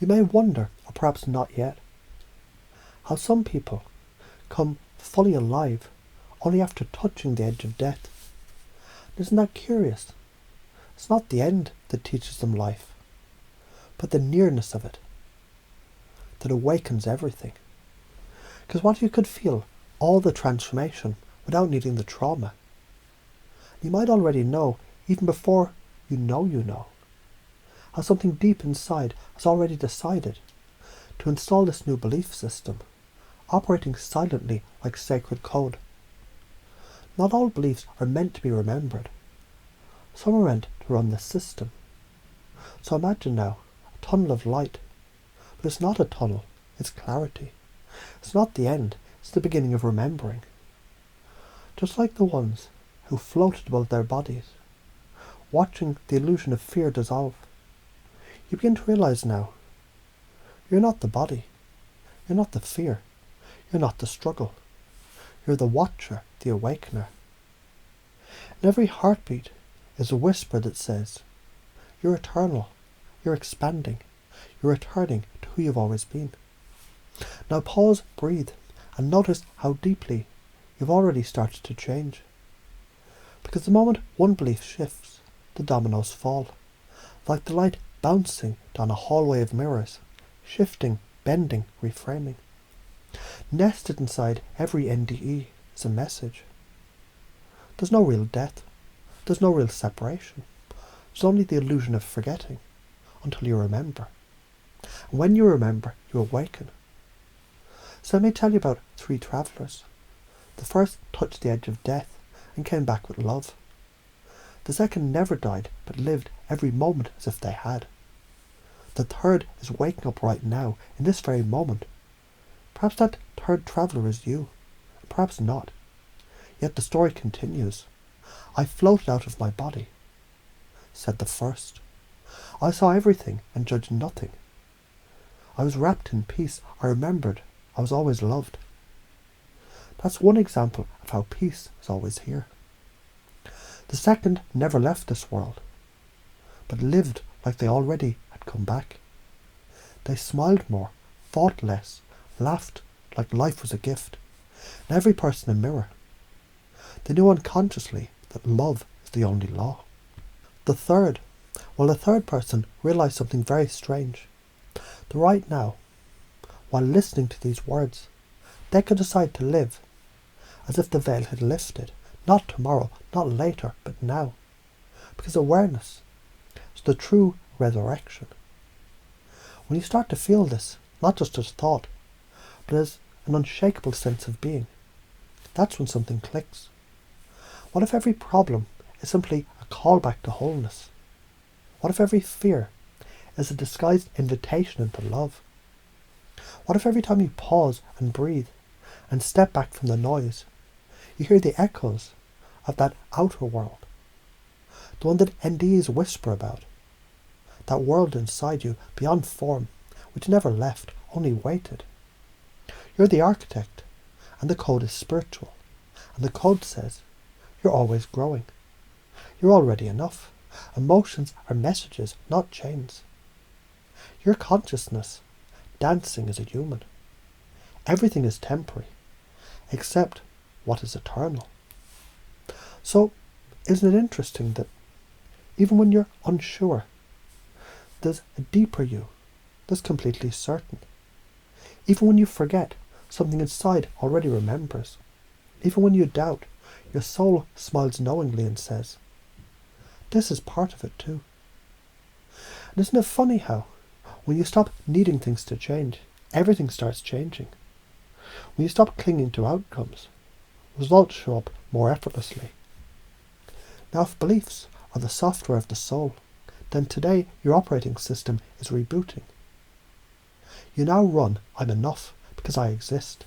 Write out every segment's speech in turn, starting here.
You may wonder, or perhaps not yet, how some people come fully alive only after touching the edge of death. Isn't that curious? It's not the end that teaches them life, but the nearness of it that awakens everything. Because what if you could feel all the transformation without needing the trauma? You might already know, even before you know, how something deep inside has already decided to install this new belief system, operating silently like sacred code. Not all beliefs are meant to be remembered. Some are meant to run the system. So imagine now a tunnel of light. But it's not a tunnel, it's clarity. It's not the end, it's the beginning of remembering. Just like the ones who floated above their bodies, watching the illusion of fear dissolve, you begin to realize now, you're not the body, you're not the fear, you're not the struggle. You're the watcher, the awakener. And every heartbeat is a whisper that says, you're eternal, you're expanding, you're returning to who you've always been. Now pause, breathe, and notice how deeply you've already started to change. Because the moment one belief shifts, the dominoes fall, like the light bouncing down a hallway of mirrors, shifting, bending, reframing. Nested inside every NDE is a message. There's no real death. There's no real separation. There's only the illusion of forgetting until you remember. And when you remember, you awaken. So let me tell you about 3 travellers. The first touched the edge of death and came back with love. The second never died but lived every moment as if they had. The third is waking up right now in this very moment. Perhaps that third traveller is you, and perhaps not. Yet the story continues. I floated out of my body, said the first. I saw everything and judged nothing. I was wrapped in peace. I remembered I was always loved. That's one example of how peace is always here. The second never left this world, but lived like they already had come back. They smiled more, thought less, laughed like life was a gift, and every person a mirror. They knew unconsciously that love is the only law. The third person realised something very strange. That right now, while listening to these words, they could decide to live as if the veil had lifted, not tomorrow, not later, but now. Because awareness is the true resurrection. When you start to feel this, not just as thought, but as an unshakable sense of being, that's when something clicks. What if every problem is simply a callback to wholeness? What if every fear is a disguised invitation into love? What if every time you pause and breathe and step back from the noise, you hear the echoes of that outer world, the one that NDEs whisper about, that world inside you beyond form, which never left, only waited. You're the architect, and the code is spiritual, and the code says you're always growing. You're already enough. Emotions are messages, not chains. Your consciousness, dancing as a human. Everything is temporary, except what is eternal. So, isn't it interesting that even when you're unsure, there's a deeper you that's completely certain. Even when you forget, something inside already remembers. Even when you doubt, your soul smiles knowingly and says, this is part of it too. And isn't it funny how, when you stop needing things to change, everything starts changing? When you stop clinging to outcomes, results show up more effortlessly. Now if beliefs are the software of the soul, then today your operating system is rebooting. You now run I'm enough because I exist.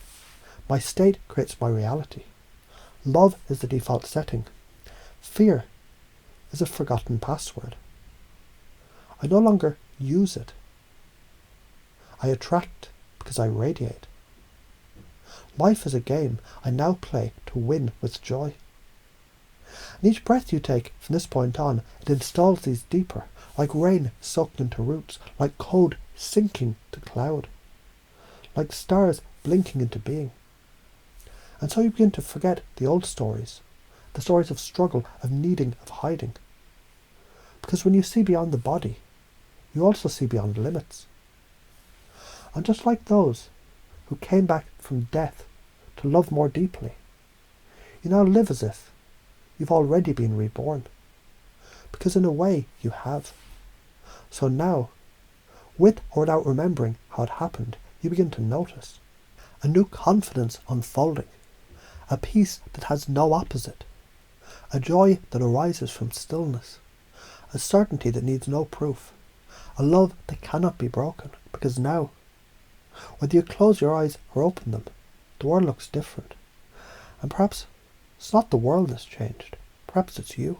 My state creates my reality. Love is the default setting. Fear is a forgotten password. I no longer use it. I attract because I radiate. Life is a game I now play to win with joy. And each breath you take from this point on, it installs these deeper, like rain soaked into roots, like code sinking to cloud, like stars blinking into being. And so you begin to forget the old stories, the stories of struggle, of needing, of hiding. Because when you see beyond the body, you also see beyond the limits. And just like those who came back from death to love more deeply, you now live as if you've already been reborn. Because in a way you have. So now, with or without remembering how it happened, you begin to notice a new confidence unfolding, a peace that has no opposite, a joy that arises from stillness, a certainty that needs no proof, a love that cannot be broken, because now, whether you close your eyes or open them, the world looks different. And perhaps it's not the world that's changed, perhaps it's you.